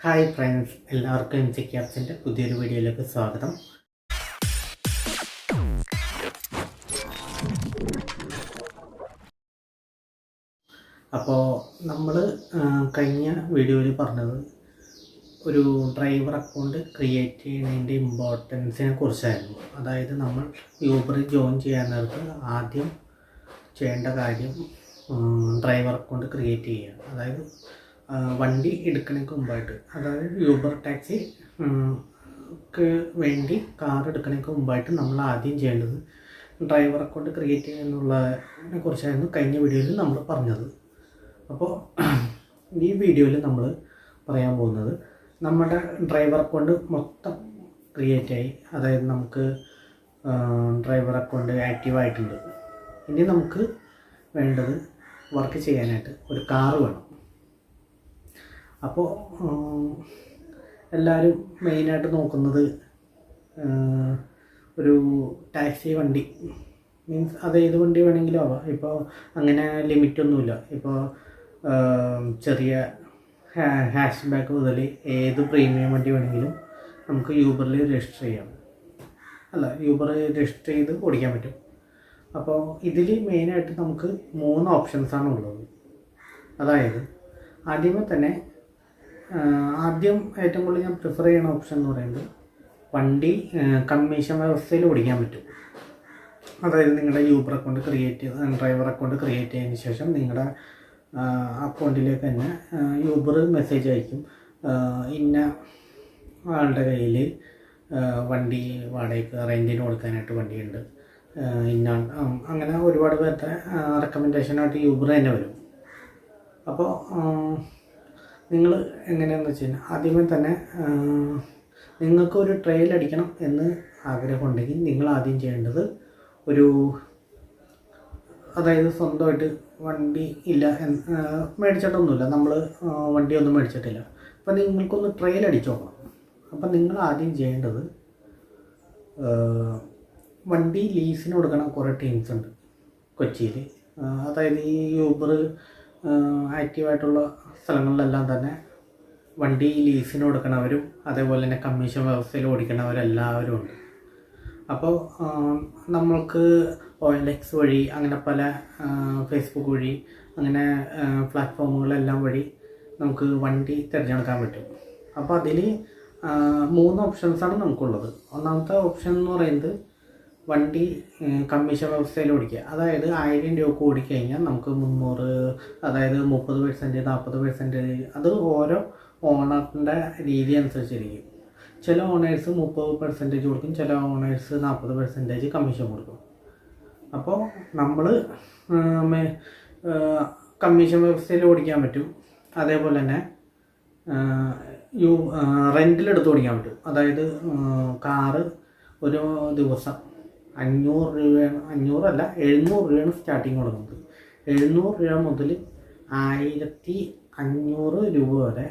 Hi friends, എല്ലാവർക്കും M C ക്യാപ്സിൻ്റെ പുതിയൊരു വീഡിയോയിലേക്ക് സ്വാഗതം. അപ്പോൾ നമ്മൾ കഴിഞ്ഞ വീഡിയോയിൽ പറഞ്ഞത് ഒരു ഡ്രൈവർ അക്കൗണ്ട് ക്രിയേറ്റ് ചെയ്യുന്നതിൻ്റെ ഇമ്പോർട്ടൻസിനെ കുറിച്ചായിരുന്നു. അതായത് നമ്മൾ യൂബറിൽ ജോയിൻ ചെയ്യാൻ നേരത്ത് ആദ്യം ചെയ്യേണ്ട കാര്യം ഡ്രൈവർ അക്കൗണ്ട് ക്രിയേറ്റ് ചെയ്യുക. അതായത് വണ്ടി എടുക്കണേക്ക് മുമ്പായിട്ട്, അതായത് യൂബർ ടാക്സി വേണ്ടി കാർ എടുക്കണേക്ക് മുമ്പായിട്ട് നമ്മൾ ആദ്യം ചെയ്യേണ്ടത് ഡ്രൈവർ അക്കൗണ്ട് ക്രിയേറ്റ് ചെയ്യുക എന്നുള്ളതിനെ കുറിച്ചായിരുന്നു കഴിഞ്ഞ വീഡിയോയിൽ നമ്മൾ പറഞ്ഞത്. അപ്പോൾ ഈ വീഡിയോയിൽ നമ്മൾ പറയാൻ പോകുന്നത് നമ്മുടെ ഡ്രൈവർ അക്കൗണ്ട് മൊത്തം ക്രിയേറ്റായി, അതായത് നമുക്ക് ഡ്രൈവർ അക്കൗണ്ട് ആക്റ്റീവായിട്ടുണ്ട്. ഇനി നമുക്ക് വേണ്ടത് വർക്ക് ചെയ്യാനായിട്ട് ഒരു കാറ് വേണം. അപ്പോൾ എല്ലാവരും മെയിനായിട്ട് നോക്കുന്നത് ഒരു ടാക്സി വണ്ടി, മീൻസ് അത് ഏത് വണ്ടി വേണമെങ്കിലും ആവാം. ഇപ്പോൾ അങ്ങനെ ലിമിറ്റൊന്നുമില്ല. ഇപ്പോൾ ചെറിയ ഹാഷ് ബാക്ക് മുതൽ ഏത് പ്രീമിയം വണ്ടി വേണമെങ്കിലും നമുക്ക് യൂബറിൽ രജിസ്റ്റർ ചെയ്യാം. യൂബർ രജിസ്റ്റർ ചെയ്ത് ഓടിക്കാൻ പറ്റും. അപ്പോൾ ഇതിൽ മെയിനായിട്ട് നമുക്ക് 3 ഓപ്ഷൻസാണ് ഉള്ളത്. അതായത് ആദ്യം ഏറ്റവും കൂടുതൽ ഞാൻ പ്രിഫർ ചെയ്യുന്ന ഓപ്ഷൻ എന്ന് പറയുന്നത് വണ്ടി കമ്മീഷൻ വ്യവസ്ഥയിൽ ഓടിക്കാൻ പറ്റും. അതായത് നിങ്ങളുടെ Uber account driver account create ചെയ്തതിന് ശേഷം നിങ്ങളുടെ അക്കൗണ്ടിലേക്ക് തന്നെ യൂബർ മെസ്സേജ് അയക്കും, ഇന്ന ആളുടെ കയ്യിൽ വണ്ടി വാടകയ്ക്ക് റെൻറ്റിന് കൊടുക്കാനായിട്ട് വണ്ടിയുണ്ട്, അങ്ങനെ ഒരുപാട് പേരുടെ റെക്കമെൻഡേഷനായിട്ട് യൂബർ തന്നെ വരും. അപ്പോൾ നിങ്ങൾ എങ്ങനെയാണെന്ന് വെച്ച് കഴിഞ്ഞാൽ ആദ്യമേ തന്നെ നിങ്ങൾക്കൊരു ട്രയൽ അടിക്കണം എന്ന് ആഗ്രഹമുണ്ടെങ്കിൽ നിങ്ങൾ ആദ്യം ചെയ്യേണ്ടത് അതായത് സ്വന്തമായിട്ട് വണ്ടി ഇല്ല, മേടിച്ചിട്ടൊന്നുമില്ല, നമ്മൾ വണ്ടിയൊന്നും മേടിച്ചിട്ടില്ല. അപ്പം നിങ്ങൾക്കൊന്ന് ട്രയൽ അടിച്ചു നോക്കണം. അപ്പം നിങ്ങൾ ആദ്യം ചെയ്യേണ്ടത് വണ്ടി ലീസിന് കൊടുക്കണ കുറേ ടീംസ് ഉണ്ട് കൊച്ചിയിൽ. അതായത് ഈ യൂബർ ആക്റ്റീവായിട്ടുള്ള സ്ഥലങ്ങളിലെല്ലാം തന്നെ വണ്ടി ലീസിന് കൊടുക്കണവരും അതേപോലെ തന്നെ കമ്മീഷൻ വ്യവസ്ഥയിൽ ഓടിക്കണവരെല്ലാവരും ഉണ്ട്. അപ്പോൾ നമ്മൾക്ക് OLX വഴി, അങ്ങനെ പല ഫേസ്ബുക്ക് വഴി, അങ്ങനെ പ്ലാറ്റ്ഫോമുകളെല്ലാം വഴി നമുക്ക് വണ്ടി തിരഞ്ഞെടുക്കാൻ പറ്റും. അപ്പോൾ അതിൽ 3 ഓപ്ഷൻസാണ് നമുക്കുള്ളത്. ഒന്നാമത്തെ ഓപ്ഷൻ എന്ന് പറയുന്നത് വണ്ടി കമ്മീഷൻ വ്യവസ്ഥയിൽ ഓടിക്കുക. അതായത് 1000 രൂപ ഓടിക്കഴിഞ്ഞാൽ നമുക്ക് 300, അതായത് 30%, 40%, അത് ഓരോ ഓണറിൻ്റെ രീതി അനുസരിച്ചിരിക്കും. ചില ഓണേഴ്സ് 30% കൊടുക്കും, ചില ഓണേഴ്സ് 40% കമ്മീഷൻ കൊടുക്കും. അപ്പോൾ നമ്മൾ കമ്മീഷൻ വ്യവസ്ഥയിൽ ഓടിക്കാൻ പറ്റും. അതേപോലെ തന്നെ റെൻറ്റിലെടുത്ത് ഓടിക്കാൻ പറ്റും. അതായത് കാറ് ഒരു ദിവസം 500 രൂപയാണ്, 700 രൂപയാണ് സ്റ്റാർട്ടിങ് കൊടുക്കുന്നത്. 700 രൂപ മുതൽ 1500 രൂപ വരെ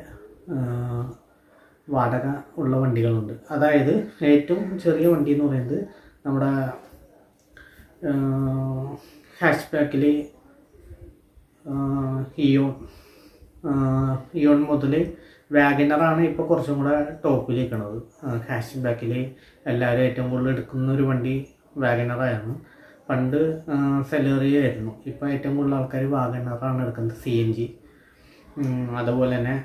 വാടക ഉള്ള വണ്ടികളുണ്ട്. അതായത് ഏറ്റവും ചെറിയ വണ്ടി എന്ന് പറയുന്നത് നമ്മുടെ ഹാഷ് ബാക്കിൽ ഇയോൺ മുതൽ വാഗനറാണ് ഇപ്പോൾ കുറച്ചും കൂടെ ടോപ്പിൽ നിൽക്കുന്നത്. ഹാഷ് ബാക്കിൽ എല്ലാവരും ഏറ്റവും കൂടുതൽ എടുക്കുന്ന ഒരു വണ്ടി വാഗനറായിരുന്നു. പണ്ട് സെലേറിയ ആയിരുന്നു. ഇപ്പോൾ ഏറ്റവും കൂടുതൽ ആൾക്കാർ വാഗനറാണ് എടുക്കുന്നത്, CNG. അതുപോലെ തന്നെ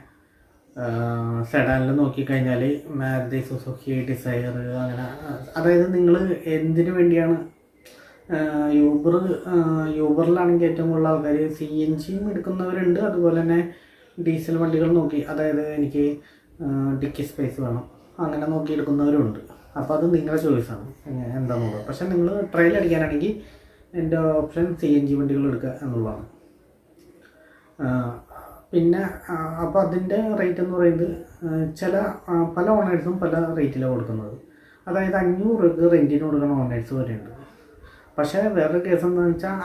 സെഡാനിൽ നോക്കിക്കഴിഞ്ഞാൽ മാരുതി സുസുക്കി ഡിസയർ, അങ്ങനെ. അതായത് നിങ്ങൾ എന്തിനു വേണ്ടിയാണ് യൂബറിലാണെങ്കിൽ ഏറ്റവും കൂടുതൽ ആൾക്കാർ CNGയും എടുക്കുന്നവരുണ്ട്. അതുപോലെ തന്നെ ഡീസൽ വണ്ടികൾ നോക്കി, അതായത് എനിക്ക് ഡിക്കി സ്പേസ് വേണം, അങ്ങനെ നോക്കി എടുക്കുന്നവരുണ്ട്. അപ്പോൾ അത് നിങ്ങളുടെ ചോയ്സാണ് എന്താണെന്നുള്ളത്. പക്ഷേ നിങ്ങൾ ട്രയൽ അടിക്കാനാണെങ്കിൽ എൻ്റെ ഓപ്ഷൻ CNG വണ്ടികൾ എടുക്കുക എന്നുള്ളതാണ്. പിന്നെ അപ്പോൾ അതിൻ്റെ റേറ്റ് എന്ന് പറയുന്നത് പല ഓണേഴ്സും പല റേറ്റിലാണ് കൊടുക്കുന്നത്. അതായത് 500 രൂപ റെൻറ്റിന് കൊടുക്കുന്ന ഓണേഴ്സ് വരെയുണ്ട്. പക്ഷേ വേറൊരു കേസ് എന്താണെന്ന് വെച്ചാൽ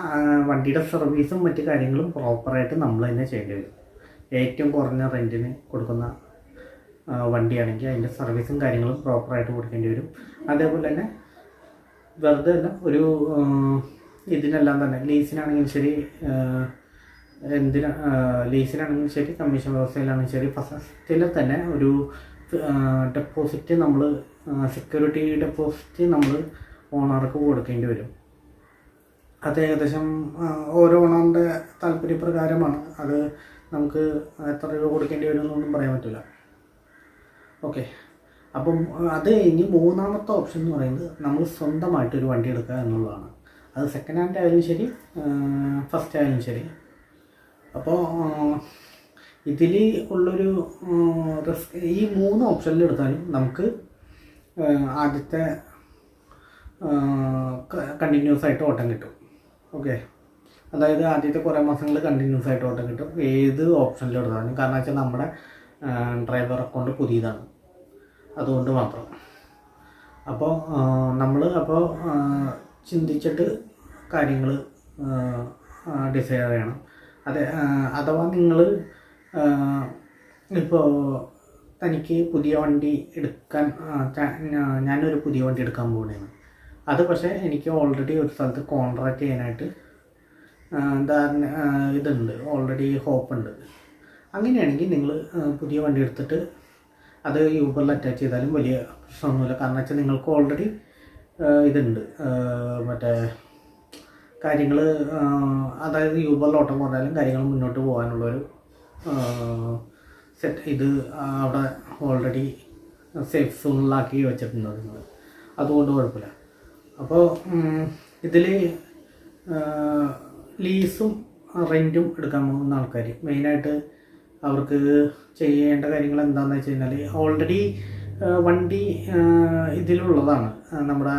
വണ്ടിയുടെ സർവീസും മറ്റു കാര്യങ്ങളും പ്രോപ്പറായിട്ട് നമ്മൾ തന്നെ ചെയ്യേണ്ടി വരും. ഏറ്റവും കുറഞ്ഞ റെൻറ്റിന് കൊടുക്കുന്ന വണ്ടിയാണെങ്കിൽ അതിൻ്റെ സർവീസും കാര്യങ്ങളും പ്രോപ്പറായിട്ട് കൊടുക്കേണ്ടി വരും. അതേപോലെ തന്നെ വെറുതെ അല്ല, ഇതിനെല്ലാം തന്നെ ലീസിനാണെങ്കിലും ശരി, എന്തിനാ ലീസിനാണെങ്കിലും ശരി കമ്മീഷൻ വ്യവസ്ഥയിലാണെങ്കിലും ശരി ഫസ്റ്റിൽ തന്നെ ഒരു ഡെപ്പോസിറ്റ് നമ്മൾ സെക്യൂരിറ്റി ഡെപ്പോസിറ്റ് നമ്മൾ ഓണർക്ക് കൊടുക്കേണ്ടി വരും. അത് ഏകദേശം ഓരോ ഓണറിൻ്റെ താല്പര്യപ്രകാരമാണ്. അത് നമുക്ക് എത്ര രൂപ കൊടുക്കേണ്ടി വരുമെന്നൊന്നും പറയാൻ പറ്റില്ല. ഓക്കെ, അപ്പം അത് ഇനി മൂന്നാമത്തെ ഓപ്ഷൻ എന്ന് പറയുന്നത് നമ്മൾ സ്വന്തമായിട്ടൊരു വണ്ടി എടുക്കുക എന്നുള്ളതാണ്. അത് സെക്കൻഡ് ഹാൻഡ് ആയാലും ശരി ഫസ്റ്റ് ആയാലും ശരി. അപ്പോൾ ഇതിൽ ഉള്ളൊരു റിസ്ക് ഈ 3 ഓപ്ഷനിൽ എടുത്താലും നമുക്ക് ആദ്യത്തെ കണ്ടിന്യൂസ് ആയിട്ട് ഓട്ടം കിട്ടും. ഓക്കെ, അതായത് ആദ്യത്തെ കുറേ മാസങ്ങൾ കണ്ടിന്യൂസ് ആയിട്ട് ഓട്ടം കിട്ടും ഏത് ഓപ്ഷനിലും എടുത്താലും. കാരണം വെച്ചാൽ നമ്മുടെ ഡ്രൈവർ അക്കൗണ്ട് പുതിയതാണ്, അതുകൊണ്ട് മാത്രം. അപ്പോൾ നമ്മൾ ചിന്തിച്ചിട്ട് കാര്യങ്ങൾ ഡിസൈഡ് ചെയ്യണം. അഥവാ നിങ്ങൾ ഇപ്പോൾ തനിക്ക് പുതിയ വണ്ടി എടുക്കാൻ ഞാനൊരു പുതിയ വണ്ടി എടുക്കാൻ പോകുകയാണ്. അത് പക്ഷേ എനിക്ക് ഓൾറെഡി ഒരു സ്ഥലത്ത് കോൺട്രാക്റ്റ് ചെയ്യാനായിട്ട് ഇതുണ്ട്, ഓൾറെഡി ഹോപ്പുണ്ട്. അങ്ങനെയാണെങ്കിൽ നിങ്ങൾ പുതിയ വണ്ടി എടുത്തിട്ട് അത് യൂബറിൽ അറ്റാച്ച് ചെയ്താലും വലിയ പ്രശ്നമൊന്നുമില്ല. കാരണം വെച്ചാൽ നിങ്ങൾക്ക് ഓൾറെഡി ഇതുണ്ട്, മറ്റേ കാര്യങ്ങൾ, അതായത് യൂബറിൽ ഓട്ടം കുറഞ്ഞാലും കാര്യങ്ങൾ മുന്നോട്ട് പോകാനുള്ളൊരു ഇത് അവിടെ ഓൾറെഡി സേഫ് സോണിലാക്കി വെച്ചിട്ടുണ്ട് നിങ്ങൾ. അതുകൊണ്ട് കുഴപ്പമില്ല. അപ്പോൾ ഇതിൽ ലീസും റെൻറ്റും എടുക്കാൻ പോകുന്ന ആൾക്കാർ മെയിനായിട്ട് അവർക്ക് ചെയ്യേണ്ട കാര്യങ്ങൾ എന്താണെന്ന് വെച്ച് കഴിഞ്ഞാൽ, ഓൾറെഡി വണ്ടി ഇതിലുള്ളതാണ്, നമ്മുടെ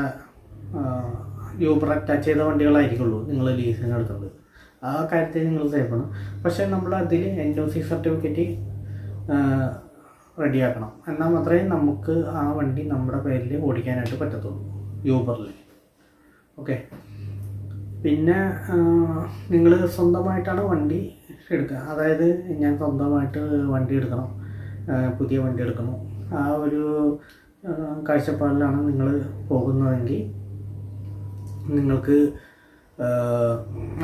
യൂബർ അറ്റാച്ച് ചെയ്ത വണ്ടികളായിരിക്കുള്ളൂ നിങ്ങൾ ലീസിന് എടുക്കുന്നത്. ആ കാര്യത്തിൽ നിങ്ങൾ സേഫാണ്. പക്ഷേ നമ്മൾ അതിൽ NOC സർട്ടിഫിക്കറ്റ് റെഡിയാക്കണം. എന്നാൽ മാത്രമേ നമുക്ക് ആ വണ്ടി നമ്മുടെ പേരിൽ ഓടിക്കാനായിട്ട് പറ്റത്തുള്ളൂ യൂബറിൽ. ഓക്കെ, പിന്നെ നിങ്ങൾ സ്വന്തമായിട്ടാണ് വണ്ടി എടുക്കുക. അതായത് ഞാൻ സ്വന്തമായിട്ട് വണ്ടി എടുക്കണം, പുതിയ വണ്ടി എടുക്കണം, ആ ഒരു കാഴ്ചപ്പാടിലാണ് നിങ്ങൾ പോകുന്നതെങ്കിൽ നിങ്ങൾക്ക്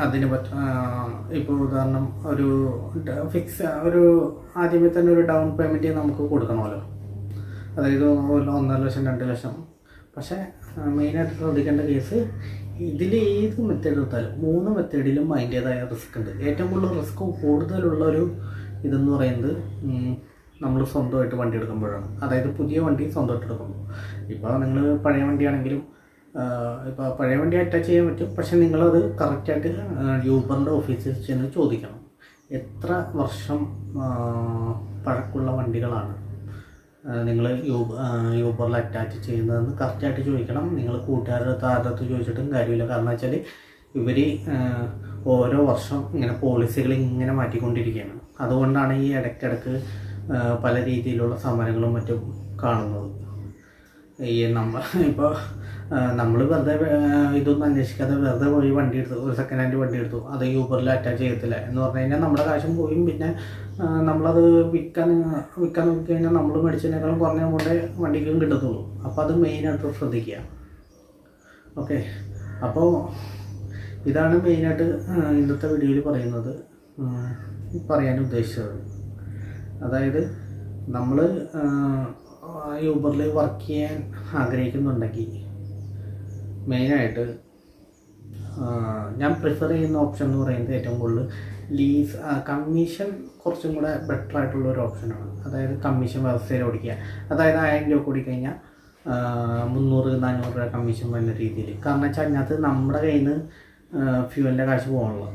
അതിന് ഇപ്പോൾ ഉദാഹരണം ഒരു ആദ്യമേ തന്നെ ഒരു ഡൗൺ പേയ്മെൻറ്റ് നമുക്ക് കൊടുക്കണമല്ലോ. അതായത് 1.5 ലക്ഷം 2 ലക്ഷം. പക്ഷേ മെയിനായിട്ട് ശ്രദ്ധിക്കേണ്ട കേസ്, ഇതിൽ ഏത് മെത്തേഡ് എടുത്താലും 3 മെത്തേഡിലും അതിൻ്റേതായ റിസ്ക് ഉണ്ട്. ഏറ്റവും കൂടുതൽ റിസ്ക് കൂടുതലുള്ളൊരു ഇതെന്ന് പറയുന്നത് നമ്മൾ സ്വന്തമായിട്ട് വണ്ടി എടുക്കുമ്പോഴാണ്. അതായത് പുതിയ വണ്ടി സ്വന്തമായിട്ട് എടുക്കുമ്പോൾ. ഇപ്പോൾ നിങ്ങൾ പഴയ വണ്ടിയാണെങ്കിലും ഇപ്പോൾ പഴയ വണ്ടി അറ്റാച്ച് ചെയ്യാൻ പറ്റും. പക്ഷേ നിങ്ങളത് കറക്റ്റായിട്ട് യൂബറിൻ്റെ ഓഫീസിൽ ചെന്ന് ചോദിക്കണം, എത്ര വർഷം പഴക്കമുള്ള വണ്ടികളാണ് നിങ്ങൾ യൂബറിൽ അറ്റാച്ച് ചെയ്യുന്നതെന്ന് കറക്റ്റായിട്ട് ചോദിക്കണം. നിങ്ങൾ കൂട്ടുകാരുടെ താരത്ത് ചോദിച്ചിട്ടും കാര്യമില്ല. കാരണം വെച്ചാൽ ഇവർ ഓരോ വർഷം ഇങ്ങനെ പോളിസികൾ ഇങ്ങനെ മാറ്റിക്കൊണ്ടിരിക്കുകയാണ്. അതുകൊണ്ടാണ് ഈ ഇടയ്ക്കിടയ്ക്ക് പല രീതിയിലുള്ള സമരങ്ങളും മറ്റും കാണുന്നത്. ഇപ്പോൾ നമ്മൾ വെറുതെ ഇതൊന്നും അന്വേഷിക്കാതെ വെറുതെ പോയി വണ്ടി എടുത്തു, ഒരു സെക്കൻഡ് ഹാൻഡ് വണ്ടി എടുത്തു, അത് യൂബറിൽ അറ്റാച്ച് ചെയ്യത്തില്ല എന്ന് പറഞ്ഞു കഴിഞ്ഞാൽ നമ്മുടെ കാശും പോയും. പിന്നെ നമ്മളത് വിൽക്കാൻ നോക്കി കഴിഞ്ഞാൽ നമ്മൾ മേടിച്ചതിനേക്കാളും കുറഞ്ഞ എമൗണ്ടേ വണ്ടിക്കും കിട്ടത്തുള്ളൂ. അപ്പോൾ അത് മെയിനായിട്ട് ശ്രദ്ധിക്കുക. ഓക്കെ, അപ്പോൾ ഇതാണ് മെയിനായിട്ട് ഇന്നത്തെ വീഡിയോയിൽ പറയാൻ ഉദ്ദേശിച്ചത്. അതായത് നമ്മൾ യൂബറിൽ വർക്ക് ചെയ്യാൻ ആഗ്രഹിക്കുന്നുണ്ടെങ്കിൽ മെയിനായിട്ട് ഞാൻ പ്രിഫർ ചെയ്യുന്ന ഓപ്ഷൻ എന്ന് പറയുന്നത് ഏറ്റവും കൂടുതൽ ലീസ് കമ്മീഷൻ കുറച്ചും കൂടെ ബെറ്റർ ആയിട്ടുള്ളൊരു ഓപ്ഷനാണ്. അതായത് കമ്മീഷൻ വ്യവസ്ഥയിൽ ഓടിക്കുക. അതായത് 1000 രൂപ കൂടിക്കഴിഞ്ഞാൽ 300-400 രൂപ കമ്മീഷൻ വരുന്ന രീതിയിൽ. കാരണം വെച്ചാൽ അതിനകത്ത് നമ്മുടെ കയ്യിൽ നിന്ന് ഫ്യൂവലിൻ്റെ കാശ് പോകണല്ലോ.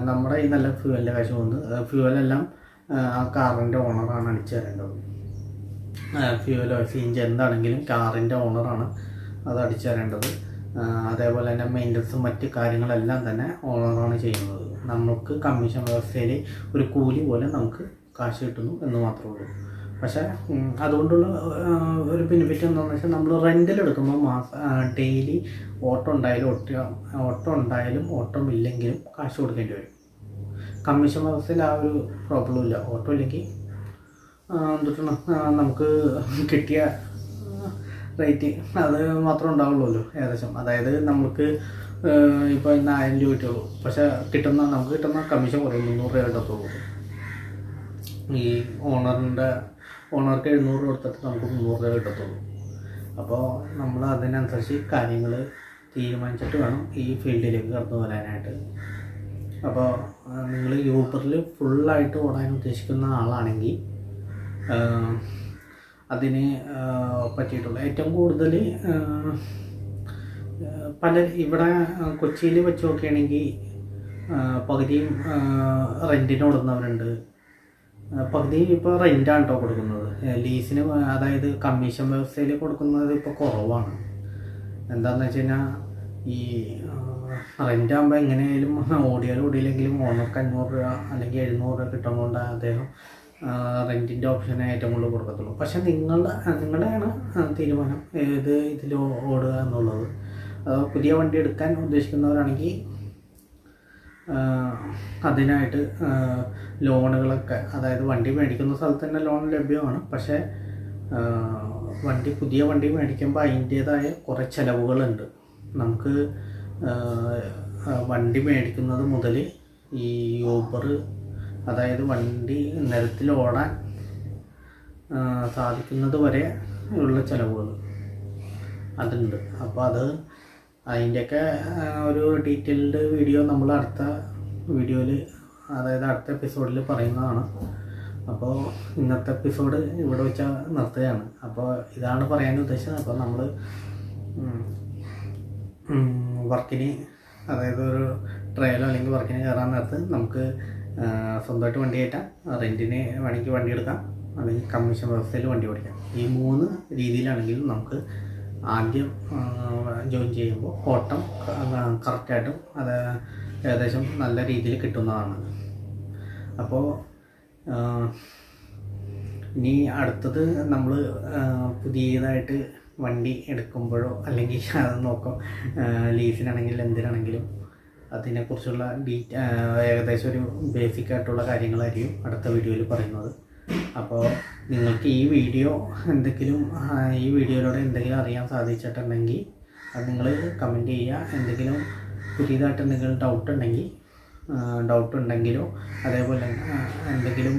നമ്മുടെ കയ്യിൽ നല്ല ഫ്യൂവലിൻ്റെ കാശ് പോകുന്നത്. ഫ്യൂവലെല്ലാം ആ കാറിൻ്റെ ഓണറാണ് അടിച്ചു തരേണ്ടത്. ഫ്യൂവലോ CNG എന്താണെങ്കിലും കാറിൻ്റെ ഓണറാണ് അത് അടിച്ചു തരേണ്ടത്. അതേപോലെ തന്നെ മെയിൻ്റനൻസും മറ്റ് കാര്യങ്ങളെല്ലാം തന്നെ ഓണറാണ് ചെയ്യുന്നത്. നമുക്ക് കമ്മീഷൻ വ്യവസ്ഥയിൽ ഒരു കൂലി പോലെ നമുക്ക് കാശ് കിട്ടുന്നു എന്ന് മാത്രമേ ഉള്ളൂ. പക്ഷേ അതുകൊണ്ടുള്ള ഒരു ബെനിഫിറ്റ് എന്താണെന്ന് വെച്ചാൽ, നമ്മൾ റെൻറ്റിലെടുക്കുമ്പോൾ ഡെയിലി ഓട്ടം ഉണ്ടായാലും ഓട്ടം ഇല്ലെങ്കിലും കാശ് കൊടുക്കേണ്ടി വരും. കമ്മീഷൻ വ്യവസ്ഥയിൽ ആ ഒരു പ്രോബ്ലം ഇല്ല. ഓട്ടോ ഇല്ലെങ്കിൽ എന്തിട്ടാണ് നമുക്ക് കിട്ടിയ റേറ്റ് അത് മാത്രമേ ഉണ്ടാവുള്ളൂ ഏകദേശം. അതായത് നമുക്ക് ഇപ്പോൾ ഇന്ന് 1000 രൂപ കിട്ടുള്ളൂ, പക്ഷേ നമുക്ക് കിട്ടുന്ന കമ്മീഷൻ കുറയും, 300 രൂപ കിട്ടത്തുള്ളൂ. ഈ ഓണർക്ക് 700 കൊടുത്തിട്ട് നമുക്ക് 300 രൂപ കിട്ടത്തുള്ളൂ. അപ്പോൾ നമ്മൾ അതിനനുസരിച്ച് കാര്യങ്ങൾ തീരുമാനിച്ചിട്ട് വേണം ഈ ഫീൽഡിലേക്ക് കടന്നു വരാനായിട്ട്. അപ്പോൾ നിങ്ങൾ യൂബറിൽ ഫുള്ളായിട്ട് ഓടാൻ ഉദ്ദേശിക്കുന്ന ആളാണെങ്കിൽ അതിന് പറ്റിയിട്ടുള്ള ഏറ്റവും കൂടുതൽ ഇവിടെ കൊച്ചിയിൽ വെച്ച് നോക്കുകയാണെങ്കിൽ പകുതിയും റെൻറ്റിന് കൊടുക്കുന്നവരുണ്ട്, പകുതി ഇപ്പോൾ റെൻറ്റാണ് കേട്ടോ കൊടുക്കുന്നത്. ലീസിന്, അതായത് കമ്മീഷൻ വ്യവസ്ഥയിൽ കൊടുക്കുന്നത് ഇപ്പോൾ കുറവാണ്. എന്താണെന്ന് വെച്ച് കഴിഞ്ഞാൽ ഈ റെൻ്റാകുമ്പോൾ എങ്ങനെയായാലും ഓടിയില്ലെങ്കിലും ഓണർക്ക് 500 രൂപ അല്ലെങ്കിൽ 700 രൂപ കിട്ടുന്നതുകൊണ്ട് അദ്ദേഹം റെൻറ്റിൻ്റെ ഓപ്ഷനെ ഏറ്റവും കൂടുതൽ കൊടുക്കത്തുള്ളൂ. പക്ഷേ നിങ്ങളുടെയാണ് തീരുമാനം ഏത് ഇതിൽ ഓടുക എന്നുള്ളത്. പുതിയ വണ്ടി എടുക്കാൻ ഉദ്ദേശിക്കുന്നവരാണെങ്കിൽ അതിനായിട്ട് ലോണുകളൊക്കെ, അതായത് വണ്ടി മേടിക്കുന്ന സ്ഥലത്ത് തന്നെ ലോൺ ലഭ്യമാണ്. പക്ഷേ പുതിയ വണ്ടി മേടിക്കുമ്പോൾ അതിൻ്റേതായ കുറേ ചിലവുകളുണ്ട്. നമുക്ക് വണ്ടി മേടിക്കുന്നത് മുതൽ ഈ യൂബർ, അതായത് വണ്ടി നിരത്തിൽ ഓടാൻ സാധിക്കുന്നത് വരെ ഉള്ള ചിലവുകൾ അതുണ്ട്. അപ്പോൾ അതിൻ്റെയൊക്കെ ഒരു ഡീറ്റെയിൽഡ് വീഡിയോ നമ്മൾ അടുത്ത വീഡിയോയിൽ, അതായത് അടുത്ത എപ്പിസോഡിൽ പറയുന്നതാണ്. അപ്പോൾ ഇന്നത്തെ എപ്പിസോഡ് ഇവിടെ വെച്ച് നിർത്തുകയാണ്. അപ്പോൾ ഇതാണ് പറയാൻ ഉദ്ദേശിച്ചത്. അപ്പോൾ നമ്മൾ വർക്കിന്, അതായത് ഒരു ട്രയലോ അല്ലെങ്കിൽ വർക്കിന് കയറാൻ നേരത്ത് നമുക്ക് സ്വന്തമായിട്ട് വണ്ടി കയറ്റാം, റെൻറ്റിന് വേണമെങ്കിൽ വണ്ടി എടുക്കാം, അല്ലെങ്കിൽ കമ്മീഷൻ വ്യവസ്ഥയിൽ വണ്ടി ഓടിക്കാം. ഈ 3 രീതിയിലാണെങ്കിലും നമുക്ക് ആദ്യം ജോയിൻ ചെയ്യുമ്പോൾ ഓട്ടം കറക്റ്റായിട്ടും അത് ഏകദേശം നല്ല രീതിയിൽ കിട്ടുന്നതാണ്. അപ്പോൾ ഇനി അടുത്തത് നമ്മൾ പുതിയതായിട്ട് വണ്ടി എടുക്കുമ്പോഴോ അല്ലെങ്കിൽ അത് നോക്കാം, ലീസിനാണെങ്കിലും എന്തിനാണെങ്കിലും അതിനെക്കുറിച്ചുള്ള ഏകദേശം ഒരു ബേസിക്കായിട്ടുള്ള കാര്യങ്ങളായിരിക്കും അടുത്ത വീഡിയോയിൽ പറയുന്നത്. അപ്പോൾ നിങ്ങൾക്ക് ഈ വീഡിയോയിലൂടെ എന്തെങ്കിലും അറിയാൻ സാധിച്ചിട്ടുണ്ടെങ്കിൽ അത് നിങ്ങൾ കമൻറ്റ് ചെയ്യുക. എന്തെങ്കിലും പുതിയതായിട്ട് എന്തെങ്കിലും ഡൗട്ട് ഉണ്ടെങ്കിലോ അതേപോലെ എന്തെങ്കിലും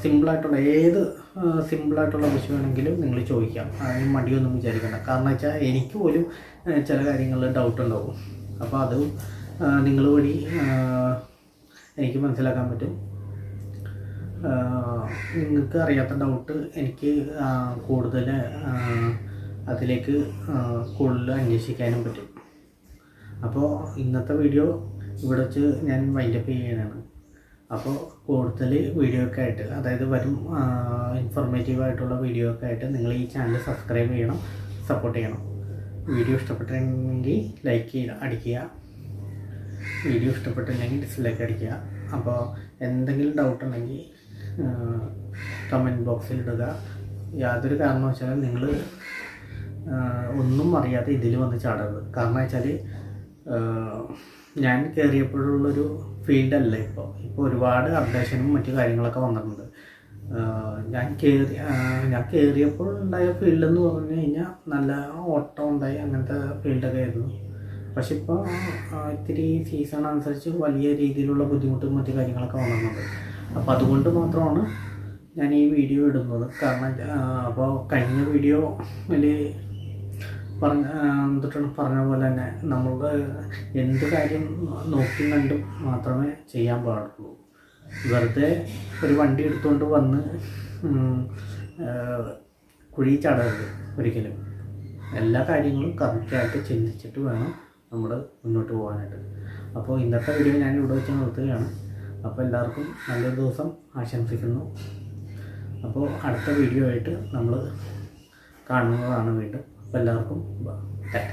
സിമ്പിളായിട്ടുള്ള വിഷയമാണെങ്കിലും നിങ്ങൾ ചോദിക്കാം. അതിന് മടിയൊന്നും വിചാരിക്കേണ്ട. കാരണം വെച്ചാൽ എനിക്ക് പോലും ചില കാര്യങ്ങളിൽ ഡൗട്ട് ഉണ്ടാവും. അപ്പോൾ അത് നിങ്ങൾ വഴി എനിക്ക് മനസ്സിലാക്കാൻ പറ്റും. നിങ്ങൾക്ക് അറിയാത്ത ഡൗട്ട് എനിക്ക് കൂടുതൽ അതിലേക്ക് കൂടുതൽ അന്വേഷിക്കാനും പറ്റും. അപ്പോൾ ഇന്നത്തെ വീഡിയോ ഇവിടെ വെച്ച് ഞാൻ വൈൻഡപ്പ് ചെയ്യുകയാണ്. അപ്പോൾ കൂടുതൽ വീഡിയോ ഒക്കെ ആയിട്ട്, അതായത് വരും ഇൻഫോർമേറ്റീവായിട്ടുള്ള വീഡിയോ ഒക്കെ ആയിട്ട് നിങ്ങൾ ഈ ചാനൽ സബ്സ്ക്രൈബ് ചെയ്യണം, സപ്പോർട്ട് ചെയ്യണം. വീഡിയോ ഇഷ്ടപ്പെട്ടിട്ടുണ്ടെങ്കിൽ ലൈക്ക് അടിക്കുക, വീഡിയോ ഇഷ്ടപ്പെട്ടില്ലെങ്കിൽ ഡിസ്ലൈക്ക് അടിക്കുക. അപ്പോൾ എന്തെങ്കിലും ഡൗട്ട് ഉണ്ടെങ്കിൽ കമൻറ്റ് ബോക്സിൽ ഇടുക. യാതൊരു കാരണവശാലും നിങ്ങൾ ഒന്നും അറിയാതെ ഇതിൽ വന്ന് ചാടരുത്. കാരണം വെച്ചാൽ ഞാൻ കയറിയപ്പോഴുള്ളൊരു ഫീൽഡല്ല ഇപ്പോൾ ഒരുപാട് അപ്ഡേഷനും മറ്റു കാര്യങ്ങളൊക്കെ വന്നിട്ടുണ്ട്. ഞാൻ കയറിയപ്പോൾ ഉണ്ടായ ഫീൽഡെന്ന് പറഞ്ഞു കഴിഞ്ഞാൽ നല്ല ഓട്ടം ഉണ്ടായി, അങ്ങനത്തെ ഫീൽഡൊക്കെ ആയിരുന്നു. പക്ഷെ ഇപ്പോൾ ഇത്തിരി സീസൺ അനുസരിച്ച് വലിയ രീതിയിലുള്ള ബുദ്ധിമുട്ടും മറ്റു കാര്യങ്ങളൊക്കെ വന്നിട്ടുണ്ട്. അപ്പോൾ അതുകൊണ്ട് മാത്രമാണ് ഞാൻ ഈ വീഡിയോ ഇടുന്നത്. കാരണം അപ്പോൾ കഴിഞ്ഞ വീഡിയോയിൽ പറഞ്ഞ പോലെ തന്നെ നമ്മൾ എന്ത് കാര്യം നോക്കി കണ്ടും മാത്രമേ ചെയ്യാൻ പാടുള്ളൂ. വെറുതെ ഒരു വണ്ടി എടുത്തുകൊണ്ട് വന്ന് കുഴി ചാടരുത് ഒരിക്കലും. എല്ലാ കാര്യങ്ങളും കറക്റ്റായിട്ട് ചിന്തിച്ചിട്ട് വേണം നമ്മൾ മുന്നോട്ട് പോകാനായിട്ട്. അപ്പോൾ ഇന്നത്തെ വീഡിയോ ഞാൻ ഇവിടെ വെച്ച് നിർത്തുകയാണ്. അപ്പോൾ എല്ലാവർക്കും നല്ലൊരു ദിവസം ആശംസിക്കുന്നു. അപ്പോൾ അടുത്ത വീഡിയോ ആയിട്ട് നമ്മൾ കാണുന്നതാണ് വീണ്ടും. അപ്പോൾ എല്ലാവർക്കും ടാറ്റ.